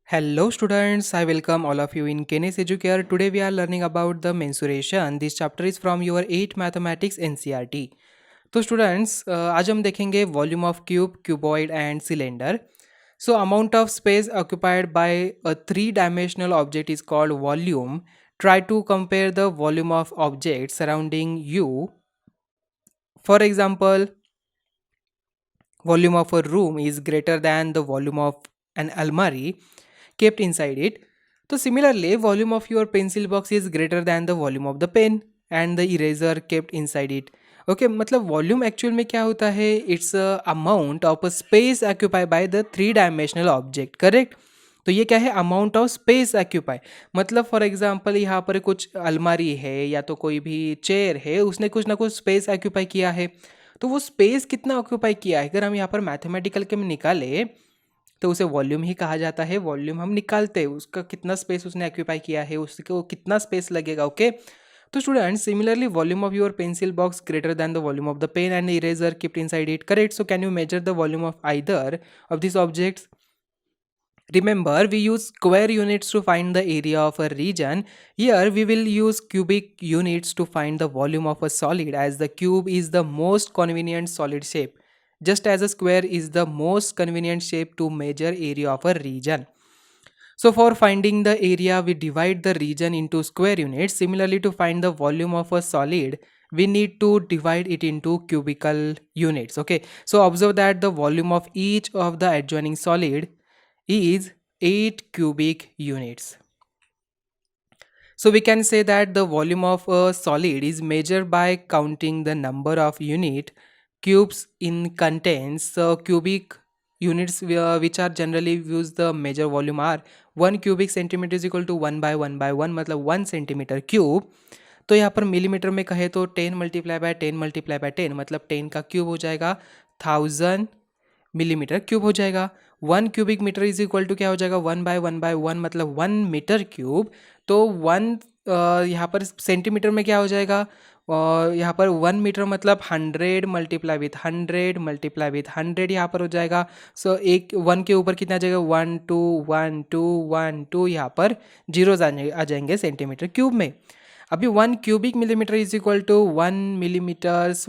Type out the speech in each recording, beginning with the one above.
Hello students, I welcome all of you in Kenes Educare. Today we are learning about the mensuration. This chapter is from your 8 mathematics NCRT. तो students आज हम देखेंगे volume of cube, cuboid and cylinder. So amount of space occupied by a three-dimensional object is called volume. Try to compare the volume of objects surrounding you. For example, volume of a room is greater than the volume of an almari kept inside it. So similarly, volume of your pencil box is greater than the volume of the pen and the eraser kept inside it. Okay मतलब volume actual में क्या होता है? It's amount of space occupy by the three dimensional object. Correct. तो ये क्या है? Amount of space occupy. मतलब फॉर एग्जांपल यहाँ पर कुछ अलमारी है या तो कोई भी चेयर है, उसने कुछ ना कुछ स्पेस ऑक्यूपाई किया है. तो वो स्पेस कितना ऑक्यूपाई किया है, अगर हम यहाँ पर मैथमेटिकल के में निकाले तो उसे वॉल्यूम ही कहा जाता है. वॉल्यूम हम निकालते हैं, उसका कितना स्पेस उसने ऑक्यूपाई किया है, उसको कितना स्पेस लगेगा. ओके. तो student similarly volume of your pencil box greater than the volume of the pen and the eraser keeped inside it. Correct. So can you measure the volume of either of this objects? Remember, we use square units to find the area of a region. Here, we will use cubic units to find the volume of a solid, as the cube is the most convenient solid shape, just as a square is the most convenient shape to measure area of a region. So for finding the area, we divide the region into square units. Similarly, to find the volume of a solid, we need to divide it into cubical units. Okay, so observe that the volume of each of the adjoining solid is 8 cubic units. So we can say that the volume of a solid is measured by counting the number of unit cubes in contains. So cubic units which are generally used the measure volume are 1 cubic centimeter is equal to 1 by 1 by 1 मतलब 1 centimetre cube. तो यहाँ पर millimetre में कहे तो 10 multiply by 10 multiply by 10 मतलब 10 का cube हो जाएगा 1000 मिलीमीटर क्यूब हो जाएगा. 1 cubic metre is equal to क्या हो जाएगा? 1 बाय 1 मतलब 1 मीटर क्यूब. तो 1 यहाँ पर सेंटीमीटर में क्या हो जाएगा? यहाँ पर 1 मीटर मतलब 100 मल्टीप्लाई विथ 100 यहाँ पर हो जाएगा. सो एक 1 के ऊपर कितना आ जाएगा? 1 2 1 2 1 2 यहाँ पर जीरोज आ जाएंगे सेंटीमीटर क्यूब में. अभी 1 cubic millimetre is equal to 1 millimetres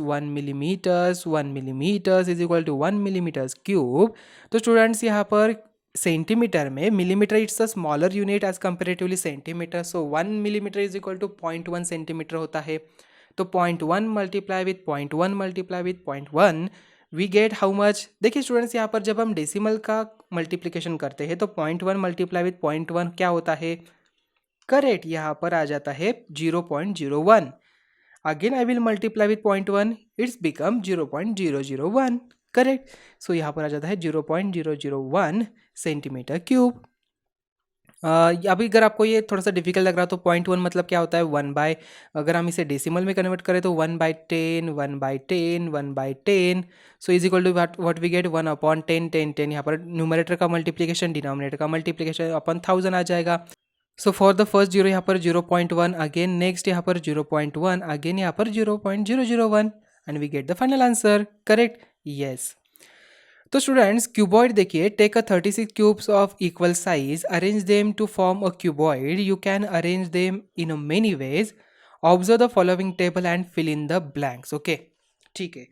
is equal to 1 millimetres cube. तो स्टूडेंट्स यहाँ पर सेंटीमीटर में millimetre it's a smaller unit as comparatively centimetre. So 1 millimetre is equal to 0.1 centimetre होता है. तो 0.1 multiply with 0.1 we get how much? देखिए students यहाँ पर जब हम डेसिमल का मल्टीप्लिकेशन करते हैं तो 0.1 मल्टीप्लाई विथ 0.1 क्या होता है? करेक्ट. यहाँ पर आ जाता है 0.01. Again I will multiply with 0.1, it's become 0.001. Correct. So यहाँ पर आ जाता है 0.001 सेंटीमीटर क्यूब. अभी अगर आपको ये थोड़ा सा डिफिकल्ट लग रहा तो 0.1 मतलब क्या होता है? 1 बाय, अगर हम इसे डेसिमल में कन्वर्ट करें तो 1/10 1/10 1/10. So is equal to what we get? 1/10 यहाँ पर न्यूमरेटर का मल्टीप्लिकेशन डिनोमिनेटर का मल्टीप्लिकेशन अपन 1000 आ जाएगा. So for the first zero यहाँ पर 0.1, अगेन नेक्स्ट यहाँ पर 0.1, अगेन यहाँ पर 0.001 and we get the final answer. Correct. Yes. तो स्टूडेंट्स क्यूबॉइड देखिए, take a 36 cubes of equal size, arrange them to form a cuboid. You can arrange them in many ways. Observe the following table and fill in the blanks. Okay, ठीक है.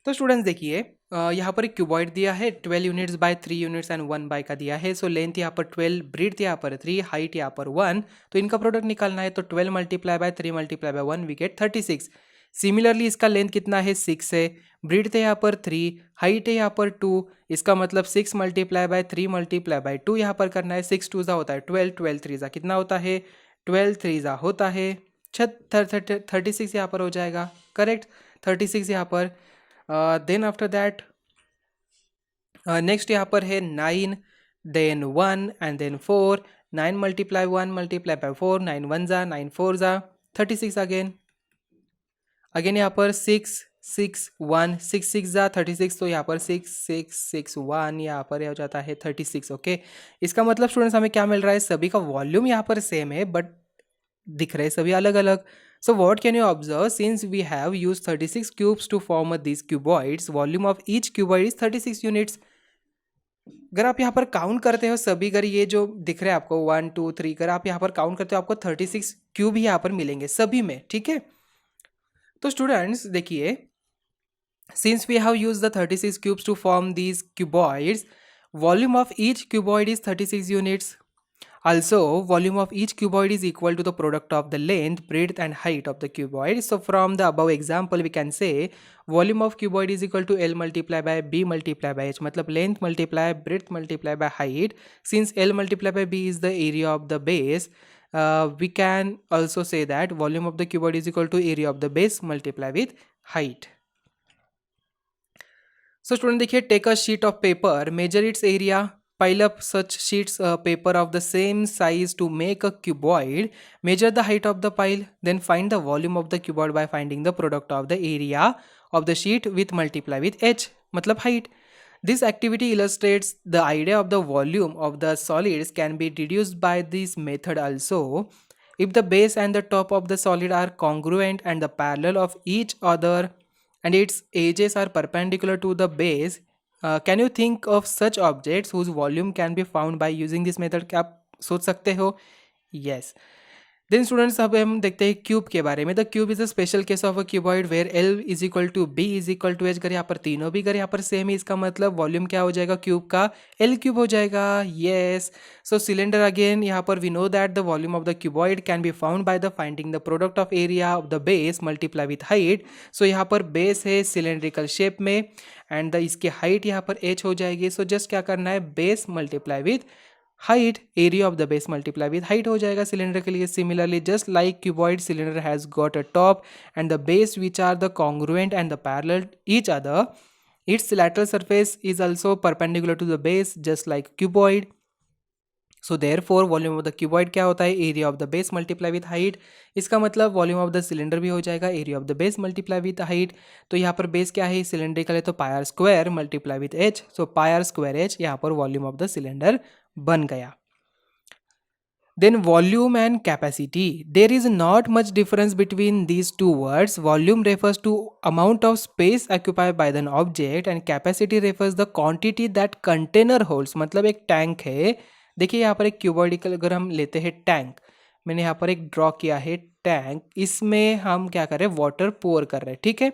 तो students देखिए, यहाँ पर एक cuboid दिया है 12 units by 3 units and 1 by का दिया है. सो लेंथ यहाँ पर 12, ब्रीथ यहाँ पर 3, हाइट यहाँ पर 1. तो इनका प्रोडक्ट निकालना है. तो 12 multiply by 3 multiply by 1 we get 36. Similarly इसका लेंथ कितना है? 6 है. ब्रीथ है यहाँ पर 3, हाइट है यहाँ पर 2. इसका मतलब 6 मल्टीप्लाई बाय 3 मल्टीप्लाई बाय 2 यहाँ पर करना है. 6 2 होता है 12, 12 3 कितना होता है? 12 3 होता है 36 यहाँ पर हो जाएगा. करेक्ट. 36 यहाँ पर. देन आफ्टर दैट नेक्स्ट यहाँ पर है 9, then 1 and then 4. 9 multiply 1 multiply by 4, 9 1 जा 9 4 जा 36 अगेन. अगेन यहाँ पर 6 6 1 6 6 जा 36. तो यहाँ पर 6 6 6 1 यहाँ पर हो जाता है 36. ओके. इसका मतलब स्टूडेंट्स हमें क्या मिल रहा है? सभी का वॉल्यूम यहाँ पर सेम है बट दिख रहे सभी अलग अलग. So what can you observe? Since we have used 36 cubes to form these cuboids, volume of each cuboid is 36 units. अगर आप यहाँ पर काउंट करते हो सभी, अगर ये जो दिख रहा है आपको 1 2 3, अगर आप यहाँ पर काउंट करते हो आपको 36 क्यूब ही यहाँ पर मिलेंगे सभी में, ठीक है। तो स्टूडेंट्स देखिए, since we have used the 36 cubes to form these cuboids, volume of each cuboid is 36 units. Also, volume of each cuboid is equal to the product of the length, breadth and height of the cuboid. So from the above example, we can say volume of cuboid is equal to L multiplied by B multiplied by H. मतलब length multiply breadth multiply by height. Since L multiplied by B is the area of the base, we can also say that volume of the cuboid is equal to area of the base multiply with height. So student देखिए, take a sheet of paper, measure its area, pile up such sheets paper of the same size to make a cuboid, measure the height of the pile, then find the volume of the cuboid by finding the product of the area of the sheet with multiply with h, मतलब height. This activity illustrates the idea of the volume of the solids can be deduced by this method also. If the base and the top of the solid are congruent and the parallel of each other and its edges are perpendicular to the base, can you think of such objects whose volume can be found by using this method? क्या आप सोच सकते हो? Yes. Then students अब हम देखते हैं cube के बारे में। The cube is a special case of a cuboid where L is equal to B is equal to H. अगर यहाँ पर तीनों भी अगर यहाँ पर सेम है, इसका मतलब वॉल्यूम क्या हो जाएगा क्यूब का? एल क्यूब हो जाएगा। येस। सो सिलेंडर अगेन, यहाँ पर we know that the volume of the cuboid can be found by the finding the product of area of the base multiply with height. So यहाँ पर base है cylindrical shape में and इसकी height यहाँ पर H हो जाएगी। So just क्या करना है, base multiply with height, area of the base multiply with height हो जाएगा सिलेंडर के लिए। Similarly, just like cuboid cylinder has got a top and the base which are the congruent and the parallel each other, its lateral surface is also perpendicular to the base just like cuboid. So therefore volume of the cuboid क्या होता है, area of the base multiply with height। इसका मतलब volume of the cylinder भी हो जाएगा area of the base multiply with height। तो यहाँ पर base क्या है, cylindrical है, तो pi r square multiply with h। so pi r square h यहाँ पर volume of the cylinder बन गया। Then volume and capacity, there is not much difference between these two words. Volume refers to amount of space occupied by an object and capacity refers the quantity that container holds। मतलब एक tank है, देखिए यहाँ पर एक क्यूबॉइडिकल अगर हम लेते हैं टैंक, मैंने यहाँ पर एक ड्रॉ किया है टैंक, इसमें हम क्या कर रहे हैं, वाटर पोर कर रहे हैं, ठीक है।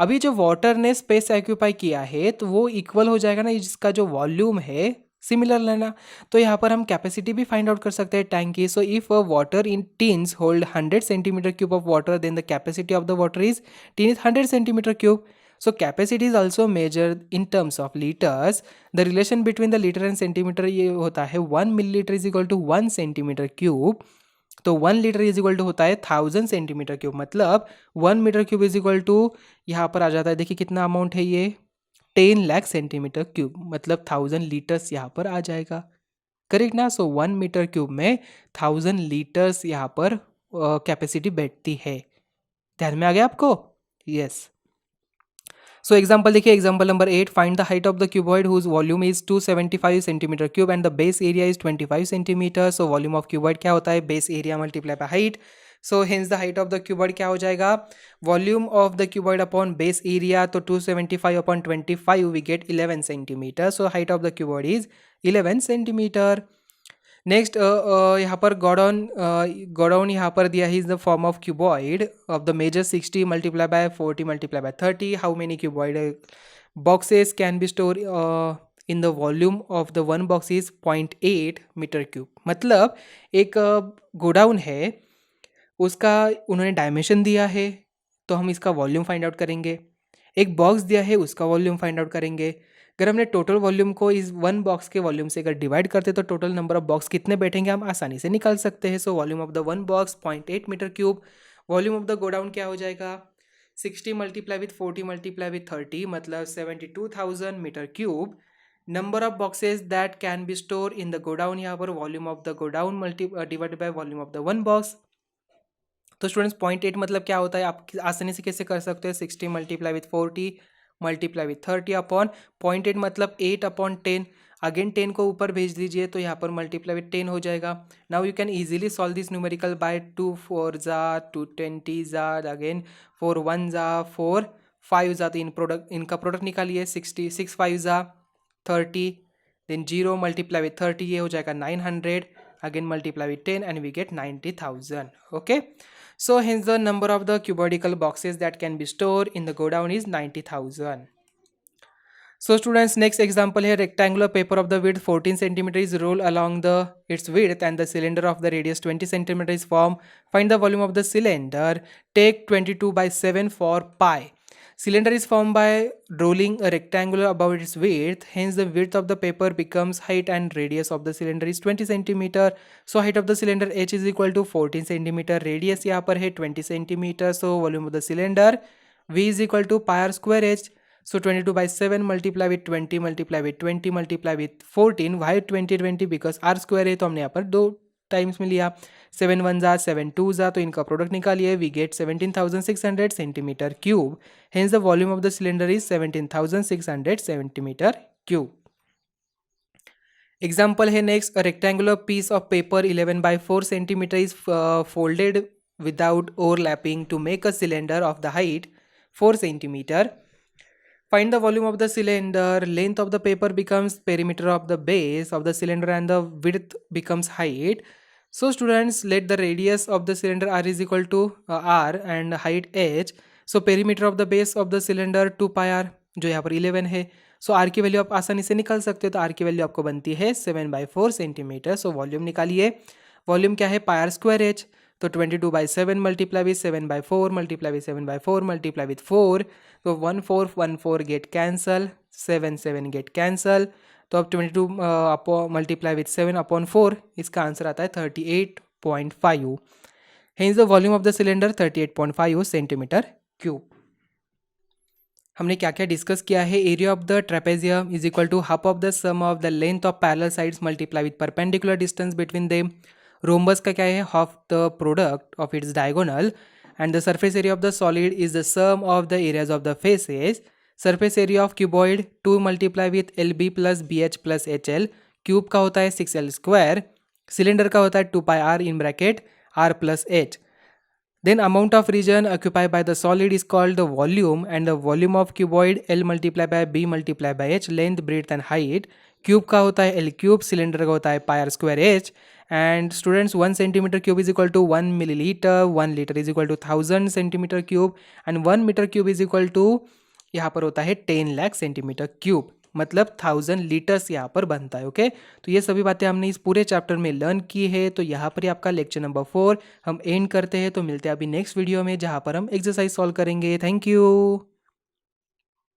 अभी जो वाटर ने स्पेस ऑक्यूपाई किया है तो वो इक्वल हो जाएगा ना जिसका जो वॉल्यूम है, सिमिलर लेना। तो यहाँ पर हम कैपेसिटी भी फाइंड आउट कर सकते हैं टैंक की। So if water in tins hold 100 centimetre cube of water, then the capacity of the water is tin is 100 centimetre cube. So capacity is also measured in terms of liters. The relation between the liter and centimeter ये होता है 1 millilitre is equal to 1 centimetre cube. तो 1 litre is equal to होता है 1000 centimetre cube, मतलब 1 metre cube is equal to यहाँ पर आ जाता है, देखिए कितना अमाउंट है ये, 10 लाख सेंटीमीटर क्यूब, मतलब 1000 लीटर्स यहाँ पर आ जाएगा, करेक्ट ना। सो 1 मीटर क्यूब में 1000 लीटर्स यहाँ पर कैपेसिटी बैठती है। ध्यान में आ गया आपको? यस। सो एग्जाम्पल देखिए, example number 8, find the height of the cuboid whose volume is 275 centimetre cube and the base area is 25 centimetre. So volume of cuboid क्या होता है, base area multiply by height. So hence the height of the cuboid क्या हो जाएगा, volume of the cuboid upon base area, तो 275 upon 25 we get 11 centimetre. So height of the cuboid is 11 centimetre. Next यहाँ पर godown यहाँ पर दिया है is the form of cuboid of the measure 60 multiply by 40 multiply by 30। How many cuboid boxes can be store in the volume of the one box is 0.8 metre cube. मतलब एक godown है, उसका उन्होंने dimension दिया है तो हम इसका वॉल्यूम फाइंड आउट करेंगे। एक बॉक्स दिया है उसका वॉल्यूम फाइंड आउट करेंगे। अगर हमने टोटल वॉल्यूम को इस वन बॉक्स के वॉल्यूम से अगर डिवाइड करते तो टोटल नंबर ऑफ बॉक्स कितने बैठेंगे हम आसानी से निकाल सकते हैं। So volume of the one box 0.8 metre cube. Volume of the godown क्या हो जाएगा, 60 मल्टीप्लाई विथ 40 मल्टीप्लाई विथ 30, मतलब 72,000 metre cube. Number of boxes that can be store in the godown, यहाँ पर volume of the godown divided by volume of the one box. तो students 0.8 मतलब क्या होता है, आप आसानी से कैसे कर सकते हैं, 60 multiply with 40 multiply with 30 upon 0.8 मतलब 8 अपॉन 10। अगेन 10 को ऊपर भेज दीजिए तो यहाँ पर मल्टीप्लाई विथ 10 हो जाएगा। Now you can easily solve this numerical by 2 4 जा 2 20 जा, अगेन 4 1 जा 4 5 जा, तो इनका प्रोडक्ट निकालिए, 60 6 5 जा 30, देन 0 मल्टीप्लाई विथ 30, ये हो जाएगा 900, again multiply with 10 and we get 90,000. Okay, so hence the number of the cubical boxes that can be stored in the godown is 90,000. So students, next example here, rectangular paper of the width 14 centimeter is rolled along the its width and the cylinder of the radius 20 centimeter is formed. Find the volume of the cylinder. Take 22 by 7 for pi. Cylinder is formed by rolling a rectangular above its width. Hence the width of the paper becomes height and radius of the cylinder is 20 centimeter. So height of the cylinder h is equal to 14 centimeter. Radius यहाँ पर है 20 centimeter. So volume of the cylinder v is equal to pi r square h. So 22 by 7 multiply with 20 multiply with 20 multiply with 14. Why 20 because r square है तो हमने यहाँ पर 2 times में लिया. 7 1 जा 7 2 जा, तो इनका प्रोडक्ट निकालिए. We get 17,600 centimetre cube. Hence the volume of the cylinder is 17,600 centimetre cube. Example है next, a rectangular piece of paper 11 by 4 centimeter is folded without overlapping to make a cylinder of the height 4 centimeter. Find the volume of the cylinder. Length of the paper becomes perimeter of the base of the cylinder and the width becomes height. So students, let the radius of the cylinder r is equal to r and height h. So perimeter of the base of the cylinder 2 pi r, जो यहाँ पर 11 है. सो r की value आप आसानी से निकाल सकते हो. तो r की वैल्यू आपको बनती है 7 by 4 सेंटीमीटर. सो वॉल्यूम निकालिए. वॉल्यूम क्या है? पाई आर स्क्वायर एच. तो 22 by 7 multiply with 7 by 4 multiply with 7 by 4 multiply with 4. तो 1 4 1 4 गेट कैंसल, 7 7 गेट कैंसल. तो अब 22 मल्टीप्लाई विथ 7 अपॉन 4, इसका आंसर आता है 38.5. Hence the volume of the cylinder 38.5 centimetre cube. हमने क्या क्या डिस्कस किया है? Area of the trapezium is equal to half of the sum of the length of parallel sides multiply with perpendicular distance between them. Rhombus का क्या है? Half the product of its diagonal. And the surface area of the solid is the sum of the areas of the faces. Surface area of cuboid 2 multiply with L B plus B H plus H L. Cube का होता है 6l square. Cylinder का होता है 2 pi r in bracket r plus h. Then amount of region occupied by the solid is called the volume, and the volume of cuboid L multiplied by B multiplied by H, length, breadth and height. Cube का होता है L cube, cylinder का होता है pi r square H. And students, 1 centimeter cube is equal to 1 milliliter, 1 liter is equal to 1000 centimeter cube, and 1 meter cube is equal to यहाँ पर होता है 10 लाख सेंटीमीटर क्यूब, मतलब 1000 लीटर्स यहाँ पर बनता है. ओके, तो ये सभी बातें हमने इस पूरे चैप्टर में लर्न की है. तो यहाँ पर ही आपका लेक्चर नंबर 4 हम एंड करते हैं. तो मिलते हैं अभी नेक्स्ट वीडियो में, जहाँ पर हम एक्सरसाइज सॉल्व करेंगे. Thank you.